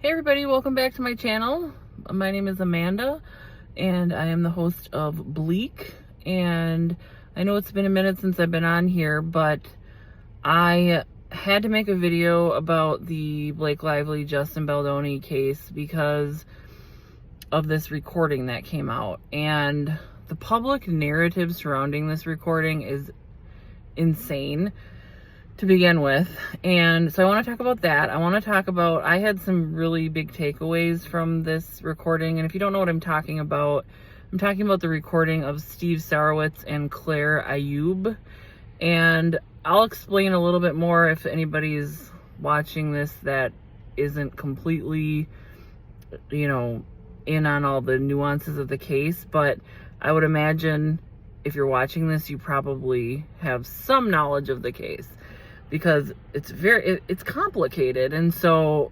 Hey everybody, welcome back to my channel. My name is Amanda and I am the host of Bleak, and I know it's been a minute since I've been on here, but I had to make a video about the Blake Lively Justin Baldoni case because of this recording that came out, and the public narrative surrounding this recording is insane to begin with. And so I want to talk about that. I want to talk about, I had some really big takeaways from this recording, and if you don't know what I'm talking about the recording of Steve Sarowitz and Claire Ayoub, and I'll explain a little bit more if anybody's watching this that isn't completely, in on all the nuances of the case. But I would imagine if you're watching this, you probably have some knowledge of the case, because it's complicated, and so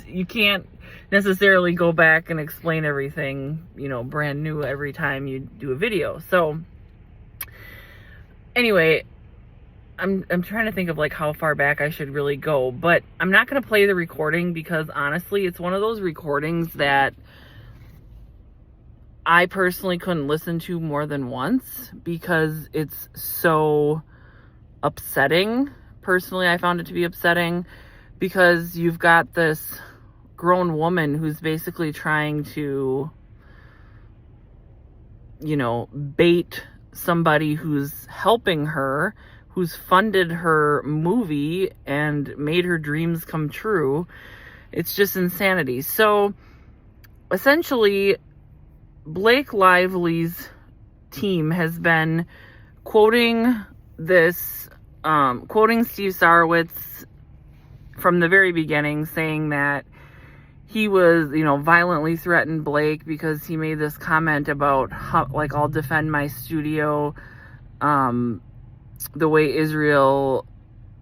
you can't necessarily go back and explain everything, brand new every time you do a video. So anyway, I'm trying to think of like how far back I should really go, but I'm not going to play the recording because honestly, it's one of those recordings that I personally couldn't listen to more than once because it's so upsetting. Personally, I found it to be upsetting because you've got this grown woman who's basically trying to, bait somebody who's helping her, who's funded her movie and made her dreams come true. It's just insanity. So essentially, Blake Lively's team has been quoting Steve Sarowitz from the very beginning, saying that he was, violently threatened Blake because he made this comment about how, like, I'll defend my studio, the way Israel,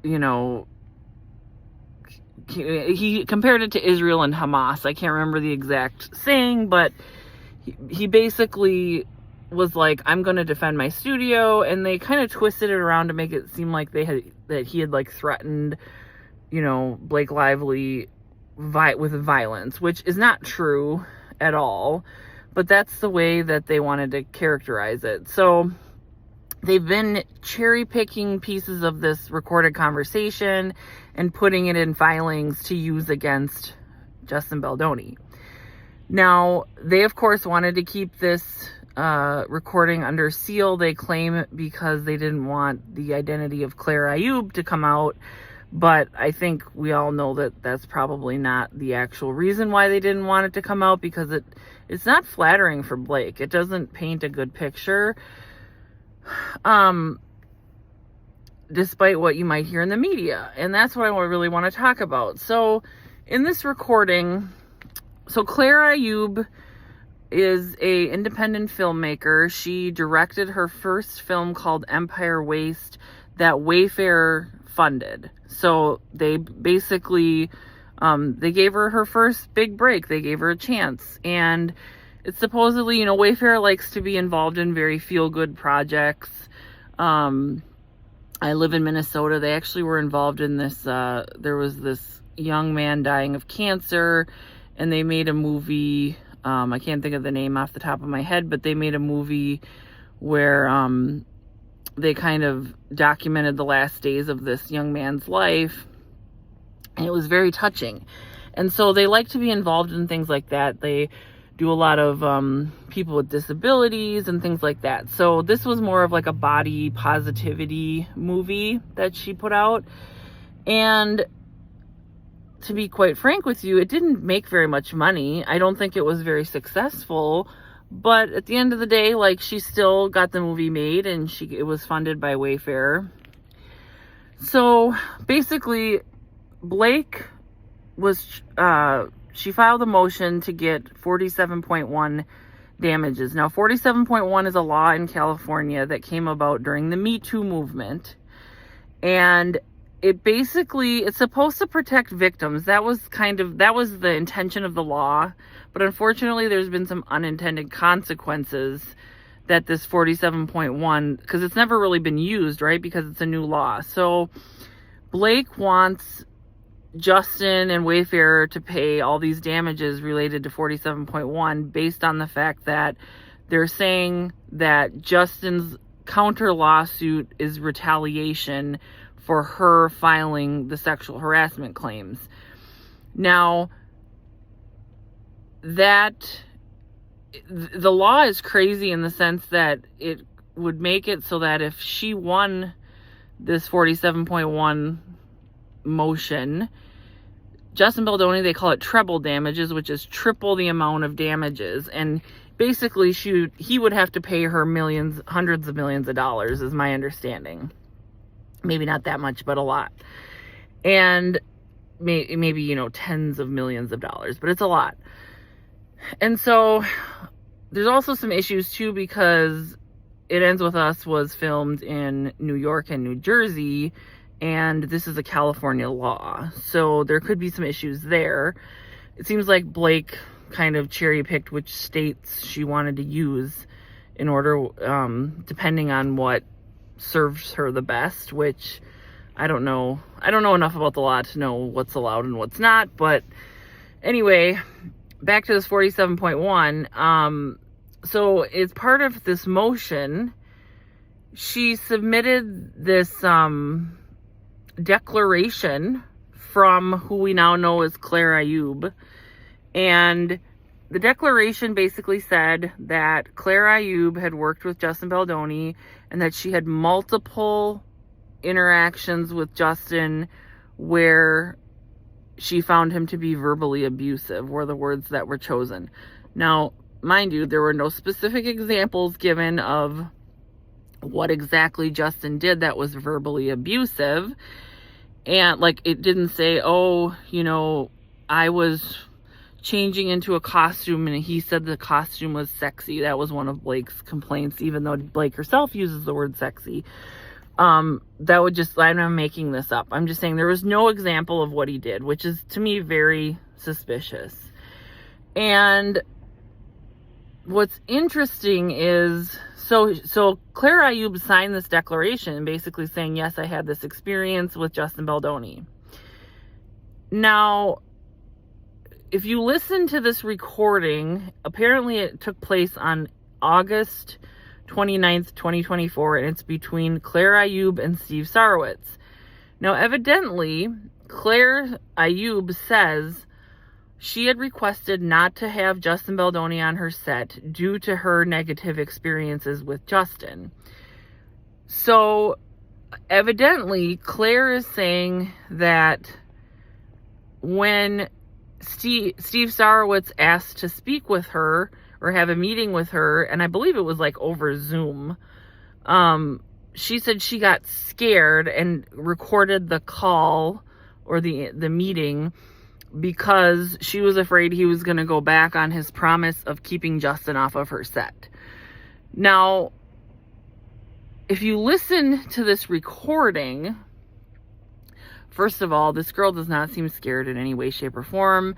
he compared it to Israel and Hamas. I can't remember the exact saying, but he basically was like, I'm going to defend my studio, and they kind of twisted it around to make it seem like that he had like threatened, Blake Lively with violence, which is not true at all, but that's the way that they wanted to characterize it. So they've been cherry picking pieces of this recorded conversation and putting it in filings to use against Justin Baldoni. Now, they of course wanted to keep this recording under seal, they claim, because they didn't want the identity of Claire Ayoub to come out. But I think we all know that that's probably not the actual reason why they didn't want it to come out, because it's not flattering for Blake. It doesn't paint a good picture, despite what you might hear in the media. And that's what I really want to talk about. So in this recording, Claire Ayoub is a independent filmmaker. She directed her first film called Empire Waste that Wayfarer funded. So they basically, they gave her first big break. They gave her a chance. And it's supposedly, Wayfarer likes to be involved in very feel-good projects. I live in Minnesota. They actually were involved in this, there was this young man dying of cancer, and they made a movie. I can't think of the name off the top of my head, but they made a movie where they kind of documented the last days of this young man's life, and it was very touching. And so they like to be involved in things like that. They do a lot of people with disabilities and things like that. So this was more of like a body positivity movie that she put out. And to be quite frank with you, it didn't make very much money. I don't think it was very successful, but at the end of the day, like, she still got the movie made, and it was funded by Wayfarer. So basically, Blake was, she filed a motion to get 47.1 damages. Now, 47.1 is a law in California that came about during the Me Too movement, and it's supposed to protect victims. That was the intention of the law. But unfortunately, there's been some unintended consequences that this 47.1, because it's never really been used, right? Because it's a new law. So Blake wants Justin and Wayfarer to pay all these damages related to 47.1 based on the fact that they're saying that Justin's counter lawsuit is retaliation for her filing the sexual harassment claims. Now, that the law is crazy in the sense that it would make it so that if she won this 47.1 motion, Justin Baldoni, they call it treble damages, which is triple the amount of damages, and basically he would have to pay her millions, hundreds of millions of dollars, is my understanding. Maybe not that much, but a lot. And maybe, tens of millions of dollars, but it's a lot. And so there's also some issues too, because It Ends With Us was filmed in New York and New Jersey, and this is a California law. So there could be some issues there. It seems like Blake kind of cherry-picked which states she wanted to use in order, depending on what serves her the best, which I don't know. I don't know enough about the law to know what's allowed and what's not. But anyway, back to this 47.1. So as part of this motion, she submitted this declaration from who we now know as Claire Ayoub. And the declaration basically said that Claire Ayoub had worked with Justin Baldoni and that she had multiple interactions with Justin where she found him to be verbally abusive, were the words that were chosen. Now, mind you, there were no specific examples given of what exactly Justin did that was verbally abusive. And it didn't say, I was changing into a costume and he said the costume was sexy. That was one of Blake's complaints, even though Blake herself uses the word sexy. I'm not making this up. I'm just saying there was no example of what he did, which is to me very suspicious. And what's interesting is, so Claire Ayoub signed this declaration basically saying, yes, I had this experience with Justin Baldoni. Now, if you listen to this recording, apparently it took place on August 29th, 2024, and it's between Claire Ayoub and Steve Sarowitz. Now, evidently, Claire Ayoub says she had requested not to have Justin Baldoni on her set due to her negative experiences with Justin. So, evidently, Claire is saying that when Steve Sarowitz asked to speak with her or have a meeting with her, and I believe it was over Zoom, she said she got scared and recorded the call or the meeting because she was afraid he was going to go back on his promise of keeping Justin off of her set. Now, if you listen to this recording, first of all, this girl does not seem scared in any way, shape, or form.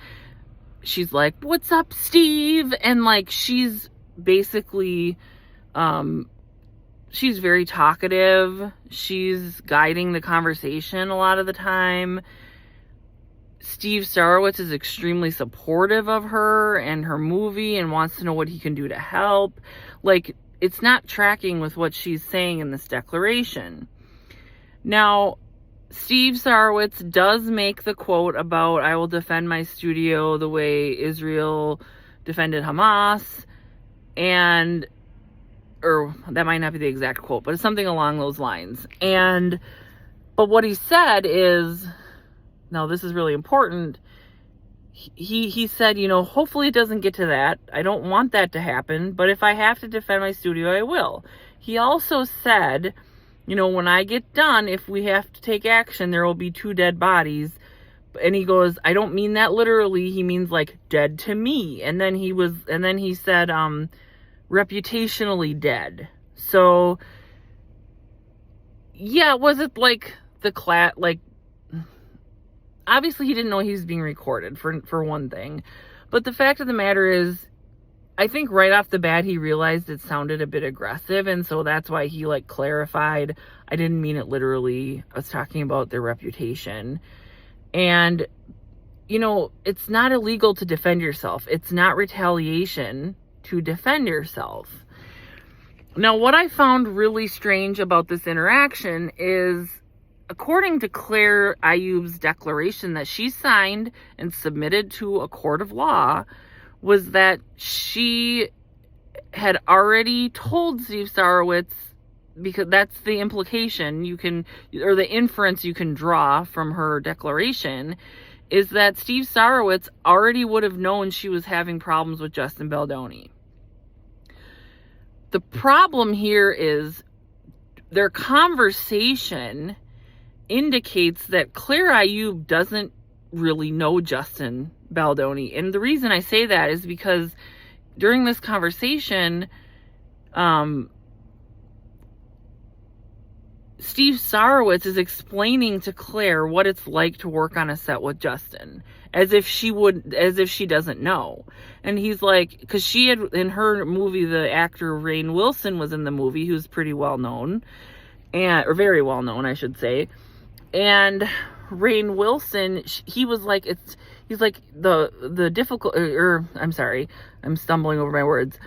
She's like, "What's up, Steve?" And she's basically, she's very talkative. She's guiding the conversation a lot of the time. Steve Sarowitz is extremely supportive of her and her movie and wants to know what he can do to help. It's not tracking with what she's saying in this declaration. Now, Steve Sarowitz does make the quote about, "I will defend my studio the way Israel defended Hamas," or that might not be the exact quote, but it's something along those lines. But what he said is, now this is really important, he said, hopefully it doesn't get to that. I don't want that to happen, but if I have to defend my studio, I will. He also said, when I get done, if we have to take action, there will be 2 dead bodies. And he goes, I don't mean that literally. He means dead to me. And then he said, reputationally dead. So, yeah, was it obviously he didn't know he was being recorded for one thing. But the fact of the matter is, I think right off the bat, he realized it sounded a bit aggressive. And so that's why he clarified, I didn't mean it literally. I was talking about their reputation. And, it's not illegal to defend yourself. It's not retaliation to defend yourself. Now, what I found really strange about this interaction is, according to Claire Ayoub's declaration that she signed and submitted to a court of law, was that she had already told Steve Sarowitz, because that's the implication or the inference you can draw from her declaration, is that Steve Sarowitz already would have known she was having problems with Justin Baldoni. The problem here is their conversation indicates that Claire Ayoub doesn't really know Justin Baldoni. And the reason I say that is because during this conversation, Steve Sarowitz is explaining to Claire what it's like to work on a set with Justin, as if she doesn't know. And he's like, because she had, in her movie, the actor Rainn Wilson was in the movie, who's pretty well known, or very well known, I should say. And Rainn Wilson, he was like, he's like the difficult, I'm sorry, I'm stumbling over my words.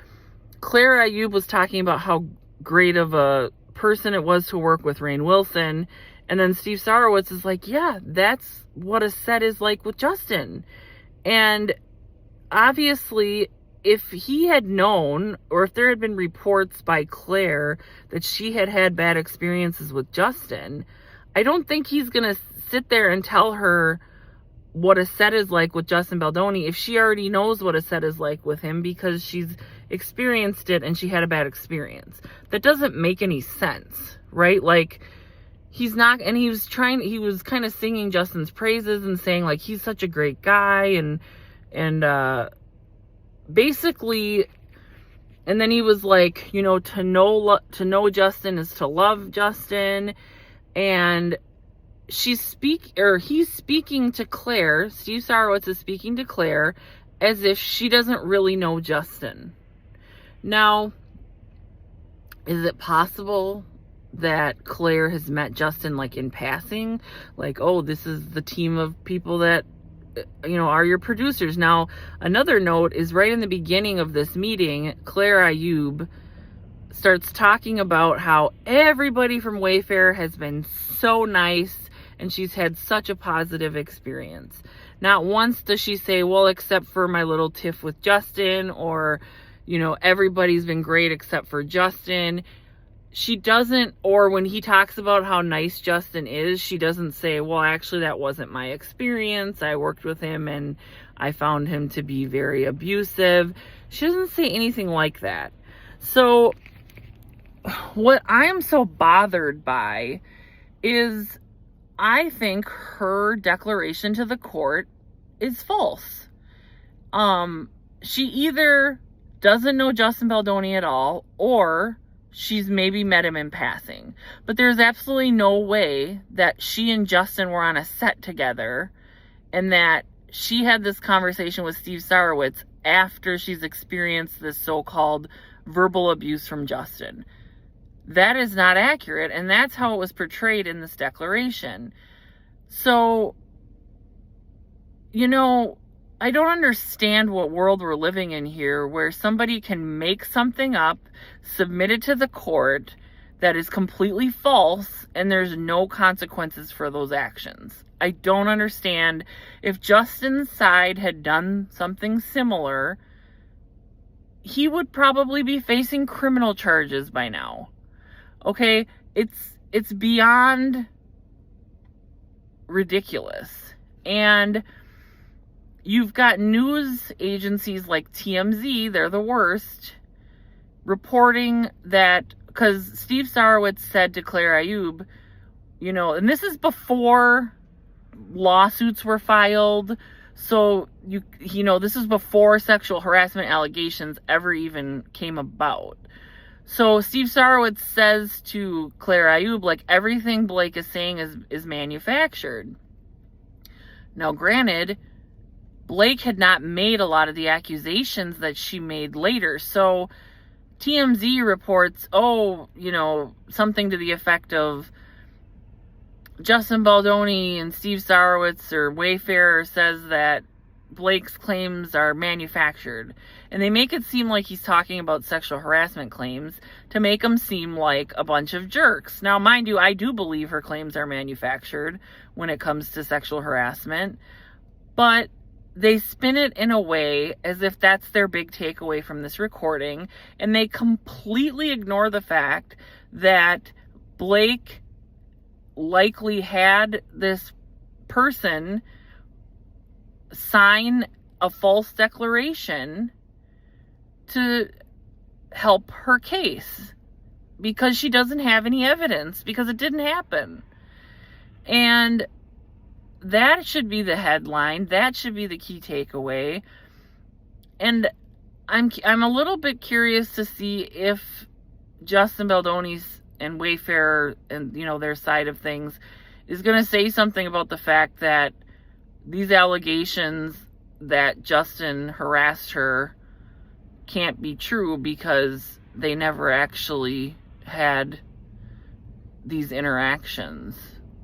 Claire Ayoub was talking about how great of a person it was to work with Rainn Wilson, and then Steve Sarowitz is like, yeah, that's what a set is like with Justin. And obviously, if he had known, or if there had been reports by Claire that she had had bad experiences with Justin, I don't think he's gonna sit there and tell her what a set is like with Justin Baldoni if she already knows what a set is like with him, because she's experienced it and she had a bad experience. That doesn't make any sense, right? Like, he's not, and he was kind of singing Justin's praises and saying like he's such a great guy, and basically, and then he was like, to know Justin is to love Justin. And he's speaking to Claire, Steve Sarowitz is speaking to Claire as if she doesn't really know Justin. Now, is it possible that Claire has met Justin like in passing? Like, oh, this is the team of people that, are your producers. Now, another note is right in the beginning of this meeting, Claire Ayoub starts talking about how everybody from Wayfarer has been so nice and she's had such a positive experience. Not once does she say, well, except for my little tiff with Justin, or, everybody's been great except for Justin. She doesn't, or when he talks about how nice Justin is, she doesn't say, well, actually, that wasn't my experience. I worked with him and I found him to be very abusive. She doesn't say anything like that. So what I am so bothered by is I think her declaration to the court is false. She either doesn't know Justin Baldoni at all, or she's maybe met him in passing. But there's absolutely no way that she and Justin were on a set together and that she had this conversation with Steve Sarowitz after she's experienced this so-called verbal abuse from Justin. That is not accurate, and that's how it was portrayed in this declaration. So, I don't understand what world we're living in here where somebody can make something up, submit it to the court that is completely false, and there's no consequences for those actions. I don't understand. If Justin's side had done something similar, he would probably be facing criminal charges by now. Okay, it's beyond ridiculous. And you've got news agencies like TMZ, they're the worst, reporting that, because Steve Sarowitz said to Claire Ayoub, and this is before lawsuits were filed, so this is before sexual harassment allegations ever even came about. So Steve Sarowitz says to Claire Ayoub, like, everything Blake is saying is manufactured. Now, granted, Blake had not made a lot of the accusations that she made later. So TMZ reports, something to the effect of, Justin Baldoni and Steve Sarowitz or Wayfarer says that Blake's claims are manufactured. And they make it seem like he's talking about sexual harassment claims to make him seem like a bunch of jerks. Now, mind you, I do believe her claims are manufactured when it comes to sexual harassment. But they spin it in a way as if that's their big takeaway from this recording. And they completely ignore the fact that Blake likely had this person sign a false declaration to help her case because she doesn't have any evidence, because it didn't happen. And that should be the headline. That should be the key takeaway. And I'm a little bit curious to see if Justin Baldoni's and Wayfarer and, their side of things is going to say something about the fact that these allegations that Justin harassed her can't be true because they never actually had these interactions,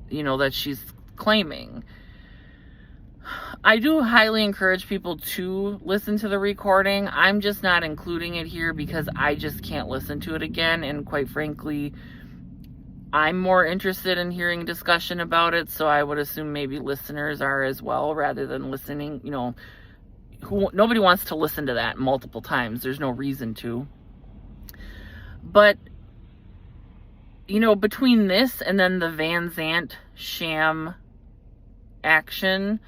that she's claiming. I do highly encourage people to listen to the recording. I'm just not including it here because I just can't listen to it again. And quite frankly, I'm more interested in hearing discussion about it. So I would assume maybe listeners are as well, rather than listening. Nobody wants to listen to that multiple times. There's no reason to. But, between this and then the Van Zandt sham action.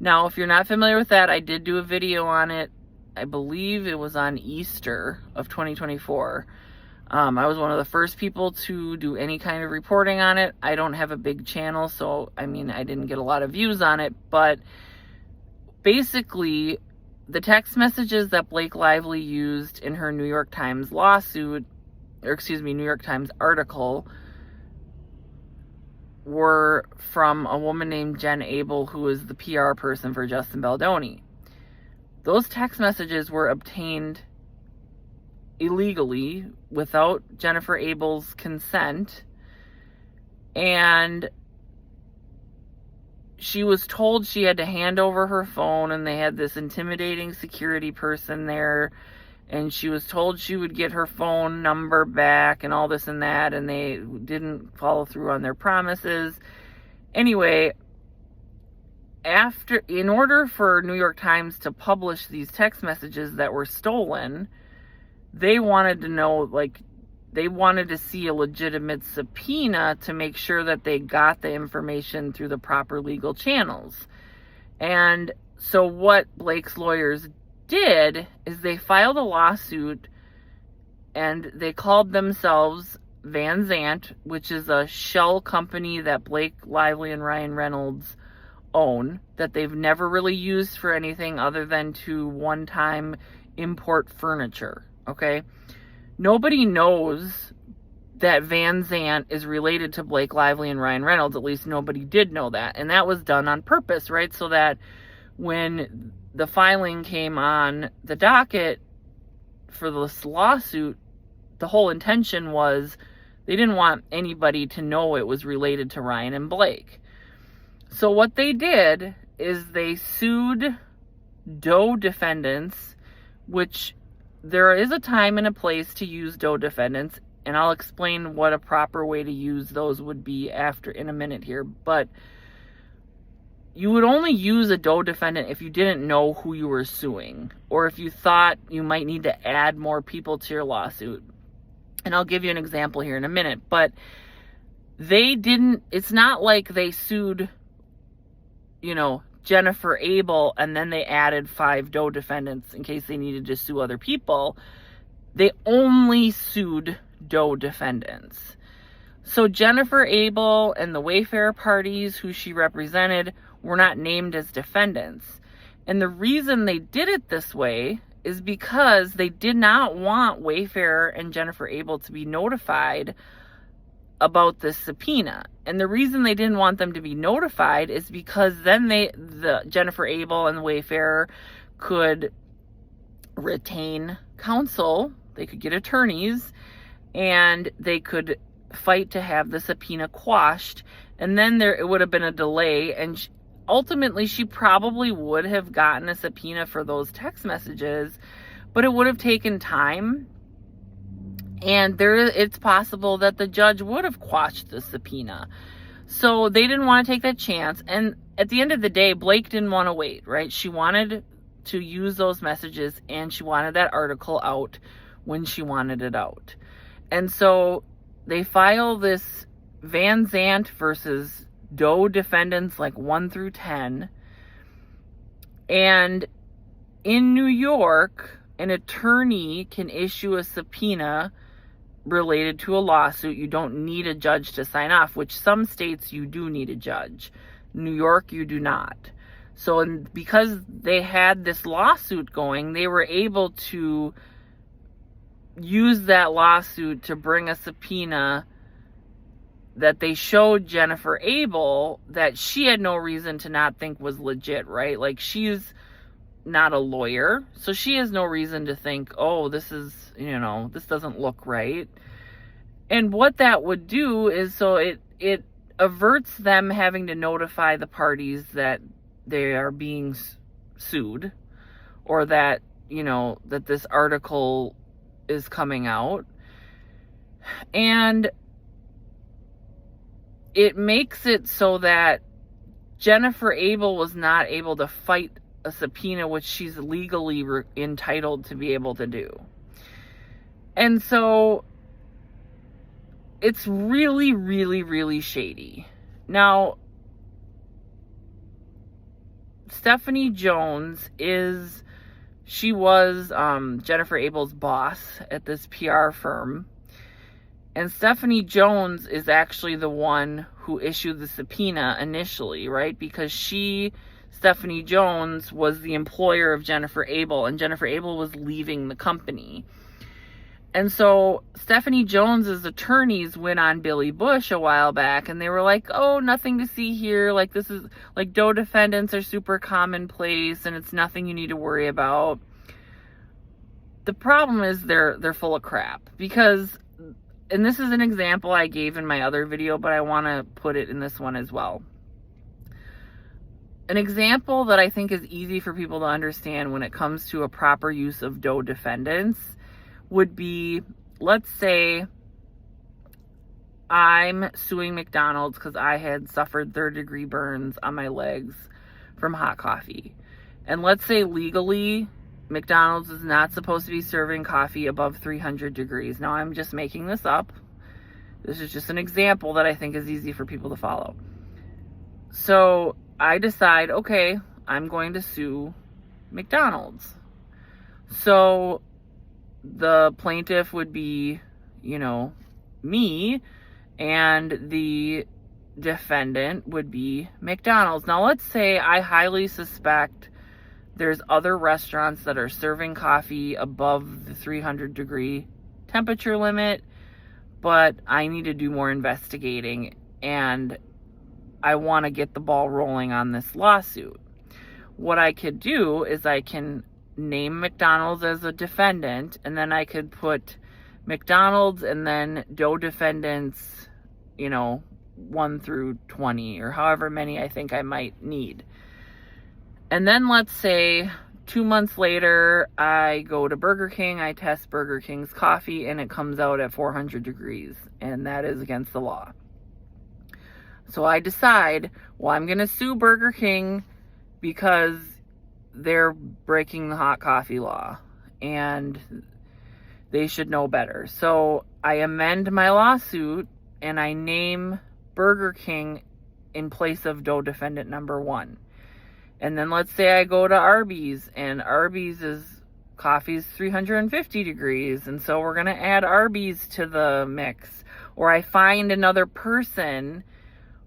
Now, if you're not familiar with that, I did do a video on it. I believe it was on Easter of 2024. I was one of the first people to do any kind of reporting on it. I don't have a big channel, so, I didn't get a lot of views on it. But basically, the text messages that Blake Lively used in her New York Times New York Times article were from a woman named Jen Abel, who is the PR person for Justin Baldoni. Those text messages were obtained illegally without Jennifer Abel's consent, and she was told she had to hand over her phone, and they had this intimidating security person there, and she was told she would get her phone number back and all this and that, and they didn't follow through on their promises. Anyway, in order for New York Times to publish these text messages that were stolen, they wanted to know, they wanted to see a legitimate subpoena to make sure that they got the information through the proper legal channels. And so what Blake's lawyers did is they filed a lawsuit, and they called themselves Van Zandt, which is a shell company that Blake Lively and Ryan Reynolds own, that they've never really used for anything other than to one-time import furniture, okay? Nobody knows that Van Zandt is related to Blake Lively and Ryan Reynolds. At least nobody did know that. And that was done on purpose, right? So that when the filing came on the docket for this lawsuit, the whole intention was they didn't want anybody to know it was related to Ryan and Blake. So what they did is they sued Doe defendants, which there is a time and a place to use Doe defendants, and I'll explain what a proper way to use those would be in a minute here. But you would only use a Doe defendant if you didn't know who you were suing, or if you thought you might need to add more people to your lawsuit. And I'll give you an example here in a minute. But it's not like they sued, Jennifer Abel, and then they added 5 Doe defendants in case they needed to sue other people. They only sued Doe defendants. So Jennifer Abel and the Wayfarer parties who she represented were not named as defendants. And the reason they did it this way is because they did not want Wayfarer and Jennifer Abel to be notified about this subpoena. And the reason they didn't want them to be notified is because then the Jennifer Abel and the Wayfarer could retain counsel, they could get attorneys, and they could fight to have the subpoena quashed. And then it would have been a delay, and ultimately she probably would have gotten a subpoena for those text messages, but it would have taken time. And it's possible that the judge would have quashed the subpoena. So they didn't want to take that chance. And at the end of the day, Blake didn't want to wait, right? She wanted to use those messages, and she wanted that article out when she wanted it out. And so they file this Van Zandt versus Doe defendants, like 1 through 10. And in New York, an attorney can issue a subpoena related to a lawsuit. You don't need a judge to sign off, which some states you do need a judge. New York, you do not. So because they had this lawsuit going, they were able to use that lawsuit to bring a subpoena that they showed Jennifer Ayoub that she had no reason to not think was legit, right? Like, she's not a lawyer, so she has no reason to think, oh, this is, this doesn't look right. And what that would do is, so it averts them having to notify the parties that they are being sued, or that, that this article is coming out. And it makes it so that Jennifer Ayoub was not able to fight a subpoena, which she's legally entitled to be able to do. And so it's really, really, really shady. Now, Stephanie Jones she was Jennifer Ayoub's boss at this PR firm. And Stephanie Jones is actually the one who issued the subpoena initially, right? Because Stephanie Jones, was the employer of Jennifer Ayoub, and Jennifer Ayoub was leaving the company. And so Stephanie Jones's attorneys went on Billy Bush a while back, and they were like, oh, nothing to see here. Like, this is, like, Doe defendants are super commonplace, and it's nothing you need to worry about. The problem is they're full of crap, because, and this is an example I gave in my other video, but I want to put it in this one as well. An example that I think is easy for people to understand when it comes to a proper use of Doe defendants would be, let's say I'm suing McDonald's because I had suffered third-degree burns on my legs from hot coffee. And let's say legally, McDonald's is not supposed to be serving coffee above 300 degrees. Now, I'm just making this up. This is just an example that I think is easy for people to follow. So I decide, okay, I'm going to sue McDonald's. So the plaintiff would be, me, and the defendant would be McDonald's. Now, let's say I highly suspect there's other restaurants that are serving coffee above the 300 degree temperature limit, but I need to do more investigating, and I want to get the ball rolling on this lawsuit. What I could do is I can name McDonald's as a defendant, and then I could put McDonald's and then Doe defendants, 1 through 20, or however many I think I might need. And then let's say 2 months later, I go to Burger King, I test Burger King's coffee, and it comes out at 400 degrees, and that is against the law. So I decide, well, I'm going to sue Burger King because they're breaking the hot coffee law, and they should know better. So I amend my lawsuit, and I name Burger King in place of Doe defendant number 1. And then let's say I go to Arby's, and Arby's coffee's 350 degrees, and so we're going to add Arby's to the mix. Or I find another person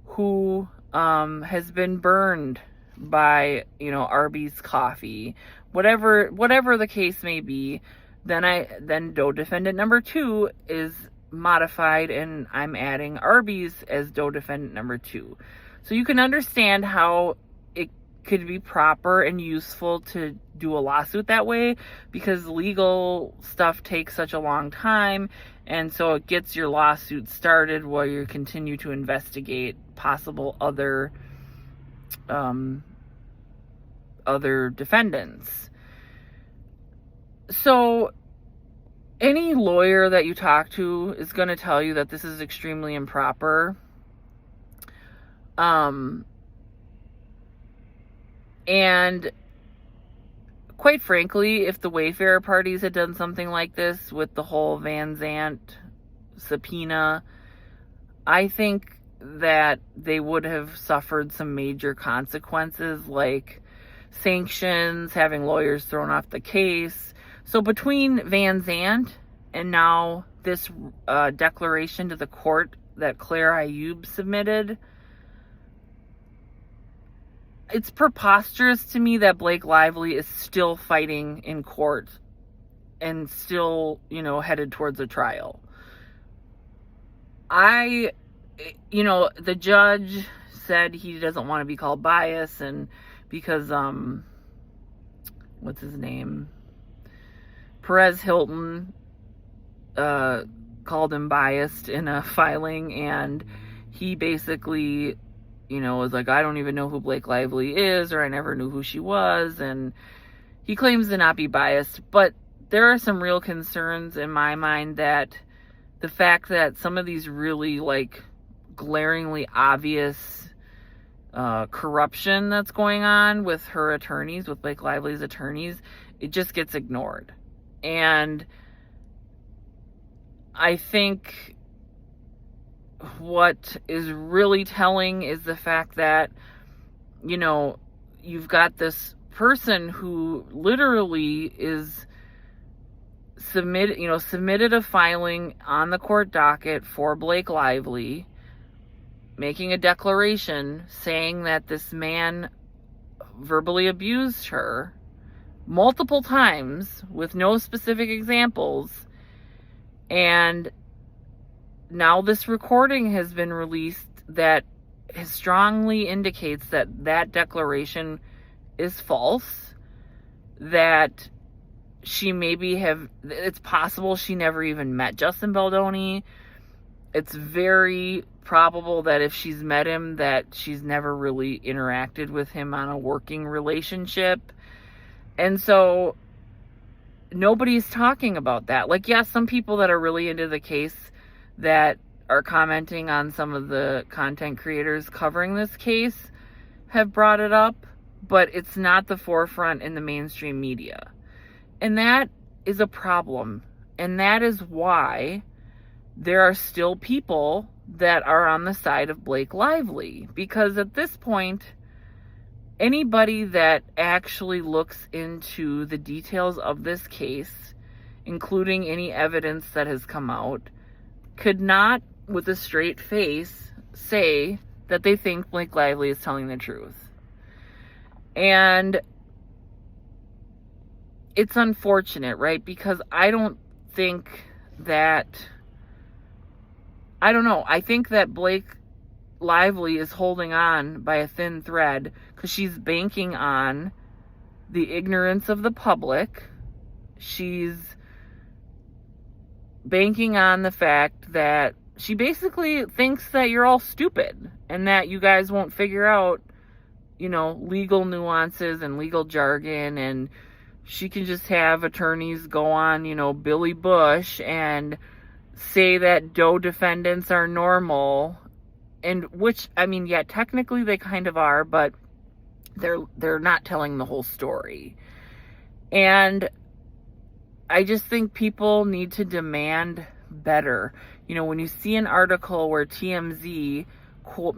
who has been burned by, Arby's coffee. Whatever the case may be, then Doe defendant number 2 is modified, and I'm adding Arby's as Doe defendant number 2. So you can understand how could be proper and useful to do a lawsuit that way, because legal stuff takes such a long time, and so it gets your lawsuit started while you continue to investigate possible other defendants. So any lawyer that you talk to is going to tell you that this is extremely improper. And quite frankly, if the Wayfarer parties had done something like this with the whole Van Zandt subpoena, I think that they would have suffered some major consequences, like sanctions, having lawyers thrown off the case. So between Van Zandt and now this declaration to the court that Claire Ayoub submitted, it's preposterous to me that Blake Lively is still fighting in court and still, headed towards a trial. The judge said he doesn't want to be called biased, and because, what's his name? Perez Hilton, called him biased in a filing, and he basically, was like, I don't even know who Blake Lively is, or I never knew who she was, and he claims to not be biased, but there are some real concerns in my mind that the fact that some of these really, glaringly obvious corruption that's going on with her attorneys, with Blake Lively's attorneys, it just gets ignored. And I think what is really telling is the fact that, you've got this person who literally is submitted a filing on the court docket for Blake Lively, making a declaration saying that this man verbally abused her multiple times with no specific examples. And now this recording has been released that strongly indicates that that declaration is false, that it's possible she never even met Justin Baldoni. It's very probable that if she's met him, that she's never really interacted with him on a working relationship. And so nobody's talking about that. Some people that are really into the case that are commenting on some of the content creators covering this case have brought it up, but it's not the forefront in the mainstream media. And that is a problem. And that is why there are still people that are on the side of Blake Lively. Because at this point, anybody that actually looks into the details of this case, including any evidence that has come out, could not, with a straight face, say that they think Blake Lively is telling the truth. And it's unfortunate, right? Because I think that Blake Lively is holding on by a thin thread because she's banking on the ignorance of the public. She's banking on the fact that she basically thinks that you're all stupid and that you guys won't figure out, legal nuances and legal jargon, and she can just have attorneys go on, Billy Bush and say that Doe defendants are normal, and which, technically they kind of are, but they're not telling the whole story. And I just think people need to demand better. When you see an article where TMZ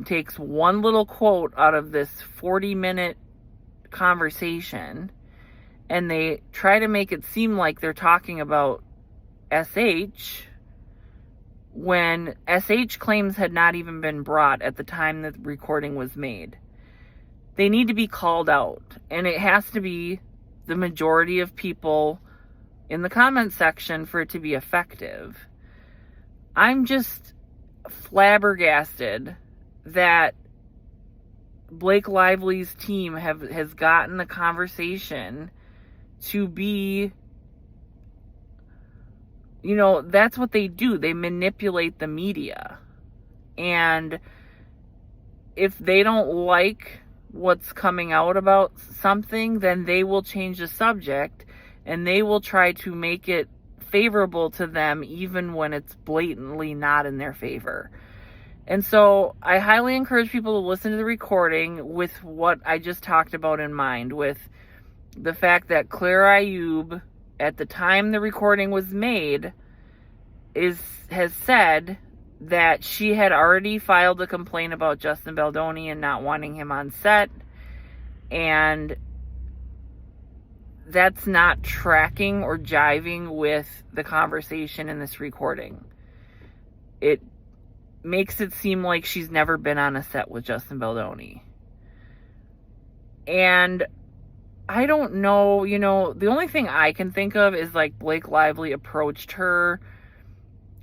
takes one little quote out of this 40-minute conversation and they try to make it seem like they're talking about SH, when SH claims had not even been brought at the time that the recording was made. They need to be called out, and it has to be the majority of people in the comment section for it to be effective. I'm just flabbergasted that Blake Lively's team has gotten the conversation to be, you know, that's what they do. They manipulate the media. And if they don't like what's coming out about something, then they will change the subject and they will try to make it favorable to them even when it's blatantly not in their favor. And so I highly encourage people to listen to the recording with what I just talked about in mind, with the fact that Claire Ayoub, at the time the recording was made, has said that she had already filed a complaint about Justin Baldoni and not wanting him on set, and that's not tracking or jiving with the conversation in this recording. It makes it seem like she's never been on a set with Justin Baldoni. And I don't know, you know, the only thing I can think of is like Blake Lively approached her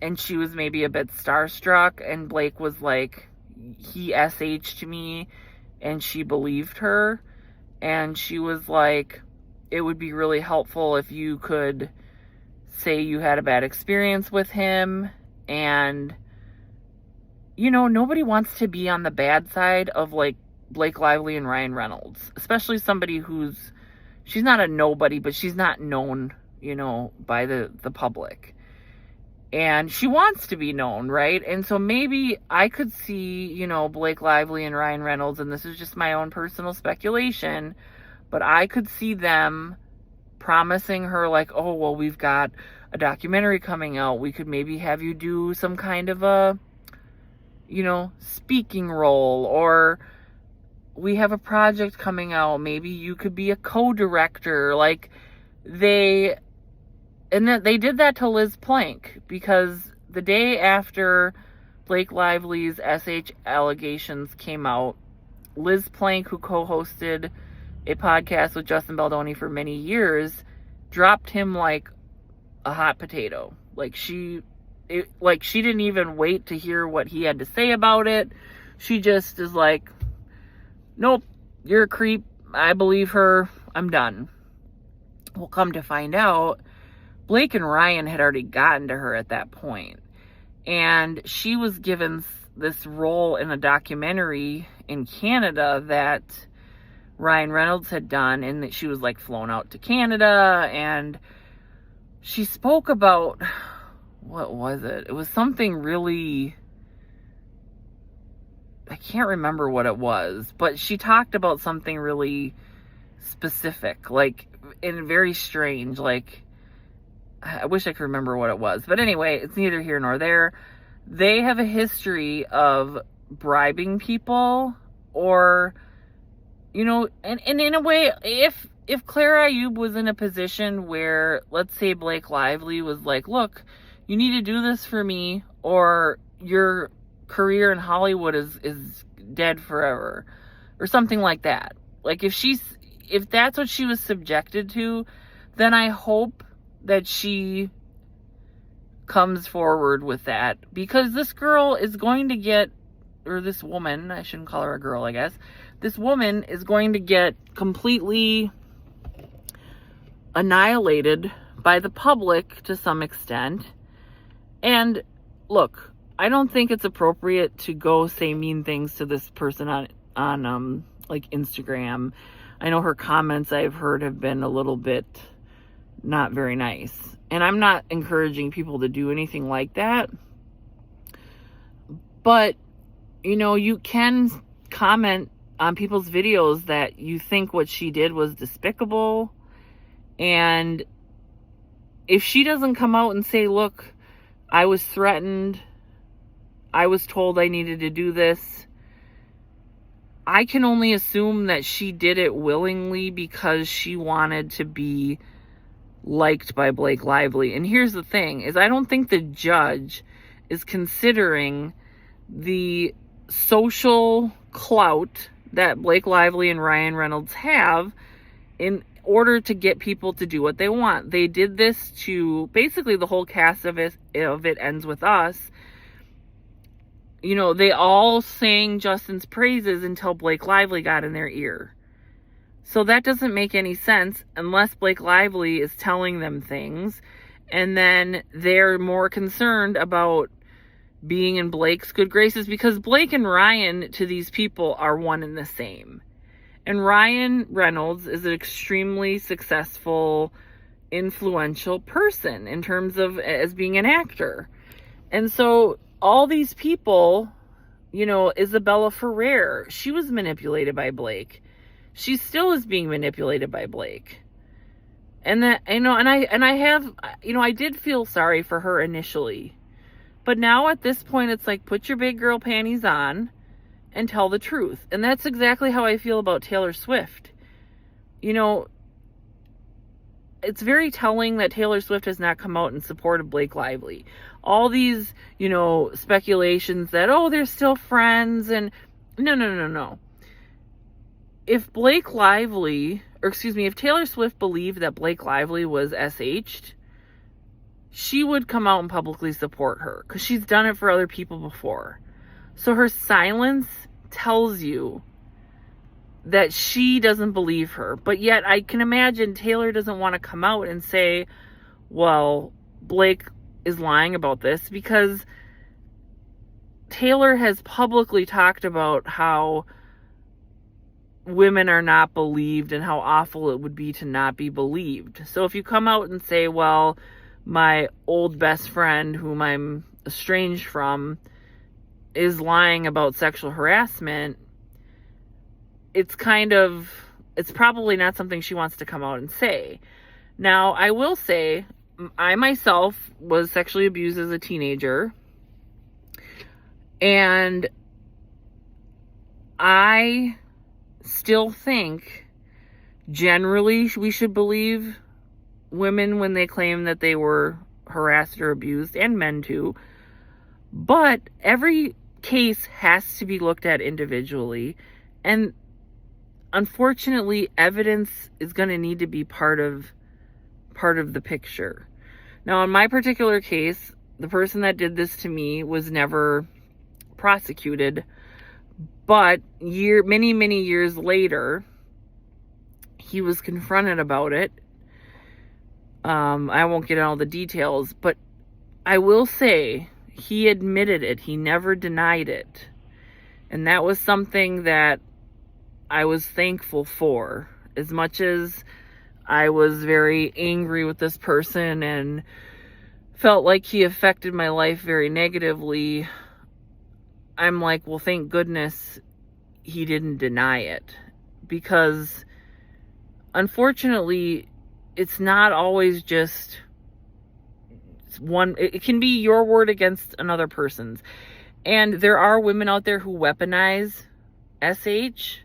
and she was maybe a bit starstruck, and Blake was like, he SH'd me, and she believed her, and she was like, it would be really helpful if you could say you had a bad experience with him. And, you know, nobody wants to be on the bad side of like Blake Lively and Ryan Reynolds, especially somebody she's not a nobody, but she's not known, you know, by the public. And she wants to be known, right? And so maybe I could see, you know, Blake Lively and Ryan Reynolds, and this is just my own personal speculation, but I could see them promising her like, oh, well, we've got a documentary coming out. We could maybe have you do some kind of a, you know, speaking role, or we have a project coming out. Maybe you could be a co-director. Like and then they did that to Liz Plank, because the day after Blake Lively's SH allegations came out, Liz Plank, who co-hosted a podcast with Justin Baldoni for many years, dropped him like a hot potato. Like she didn't even wait to hear what he had to say about it. She just is like, nope, you're a creep. I believe her. I'm done. Well, come to find out, Blake and Ryan had already gotten to her at that point. And she was given this role in a documentary in Canada that Ryan Reynolds had done, and that she was like flown out to Canada, and she spoke about, what was it? It was something really, I can't remember what it was, but she talked about something really specific, like, and very strange, like, I wish I could remember what it was. But anyway, it's neither here nor there. They have a history of bribing people, or, you know, and in a way, if Claire Ayoub was in a position where, let's say Blake Lively was like, look, you need to do this for me, or your career in Hollywood is dead forever, or something like that. Like, if that's what she was subjected to, then I hope that she comes forward with that, because this girl is going to get, or this woman, I shouldn't call her a girl, I guess, this woman is going to get completely annihilated by the public to some extent. And look, I don't think it's appropriate to go say mean things to this person on like Instagram. I know her comments I've heard have been a little bit not very nice. And I'm not encouraging people to do anything like that. But, you know, you can comment on people's videos that you think what she did was despicable. And if she doesn't come out and say, look, I was threatened, I was told I needed to do this, I can only assume that she did it willingly because she wanted to be liked by Blake Lively. And here's the thing, is I don't think the judge is considering the social clout that Blake Lively and Ryan Reynolds have in order to get people to do what they want. They did this to, basically the whole cast of it ends with us, they all sang Justin's praises until Blake Lively got in their ear. So that doesn't make any sense unless Blake Lively is telling them things, and then they're more concerned about being in Blake's good graces, because Blake and Ryan to these people are one and the same. And Ryan Reynolds is an extremely successful, influential person in terms of as being an actor. And so all these people, Isabella Ferrer, she was manipulated by Blake. She still is being manipulated by Blake. And that, I did feel sorry for her initially. But now at this point, it's like, put your big girl panties on and tell the truth. And that's exactly how I feel about Taylor Swift. It's very telling that Taylor Swift has not come out in support of Blake Lively. All these, speculations that, they're still friends, and no. If Taylor Swift believed that Blake Lively was SH'd, she would come out and publicly support her, because she's done it for other people before. So her silence tells you that she doesn't believe her. But yet I can imagine Taylor doesn't want to come out and say, well, Blake is lying about this, because Taylor has publicly talked about how women are not believed and how awful it would be to not be believed. So if you come out and say, well, my old best friend whom I'm estranged from is lying about sexual harassment, it's probably not something she wants to come out and say. Now, I will say, I myself was sexually abused as a teenager, and I still think generally we should believe women when they claim that they were harassed or abused, and men too. But every case has to be looked at individually, and unfortunately, evidence is going to need to be part of the picture. Now, in my particular case, the person that did this to me was never prosecuted, but many years later, he was confronted about it. I won't get into all the details, but I will say he admitted it. He never denied it. And that was something that I was thankful for. As much as I was very angry with this person and felt like he affected my life very negatively, I'm like, well, thank goodness he didn't deny it. Because unfortunately, it's not always just one. It can be your word against another person's. And there are women out there who weaponize SH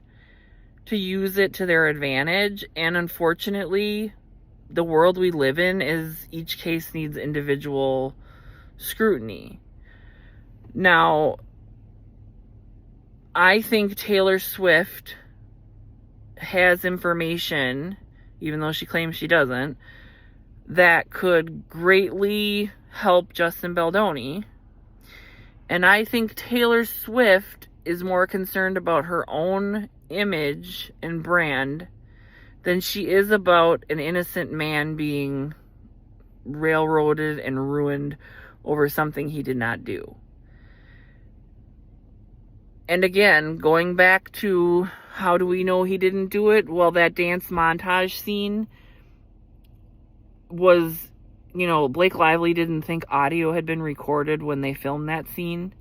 to use it to their advantage. And unfortunately, the world we live in is each case needs individual scrutiny. Now, I think Taylor Swift has information, even though she claims she doesn't, that could greatly help Justin Baldoni. And I think Taylor Swift is more concerned about her own image and brand than she is about an innocent man being railroaded and ruined over something he did not do. And again, going back to how do we know he didn't do it? Well, that dance montage scene was, Blake Lively didn't think audio had been recorded when they filmed that scene.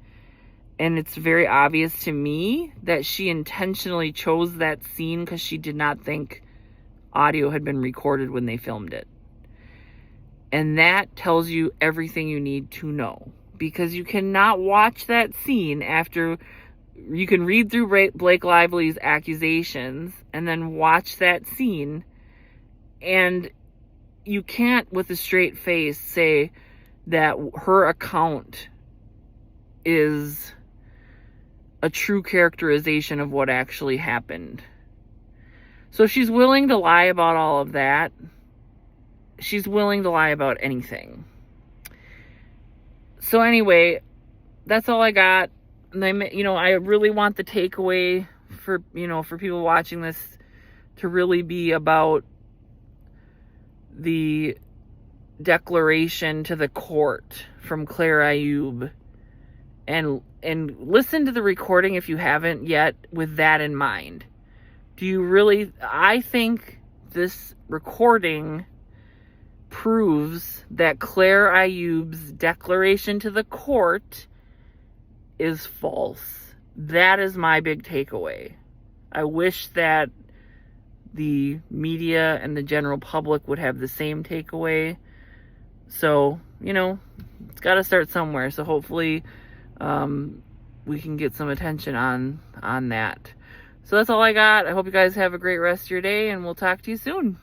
And it's very obvious to me that she intentionally chose that scene because she did not think audio had been recorded when they filmed it. And that tells you everything you need to know. Because you cannot watch that scene after you can read through Blake Lively's accusations and then watch that scene, and you can't with a straight face say that her account is a true characterization of what actually happened. So she's willing to lie about all of that. She's willing to lie about anything. So anyway, that's all I got. I really want the takeaway for people watching this to really be about the declaration to the court from Claire Ayoub, and listen to the recording if you haven't yet with that in mind. I think this recording proves that Claire Ayoub's declaration to the court is false. That is my big takeaway. I wish that the media and the general public would have the same takeaway. So, it's got to start somewhere. So hopefully we can get some attention on that. So that's all I got. I hope you guys have a great rest of your day, and we'll talk to you soon.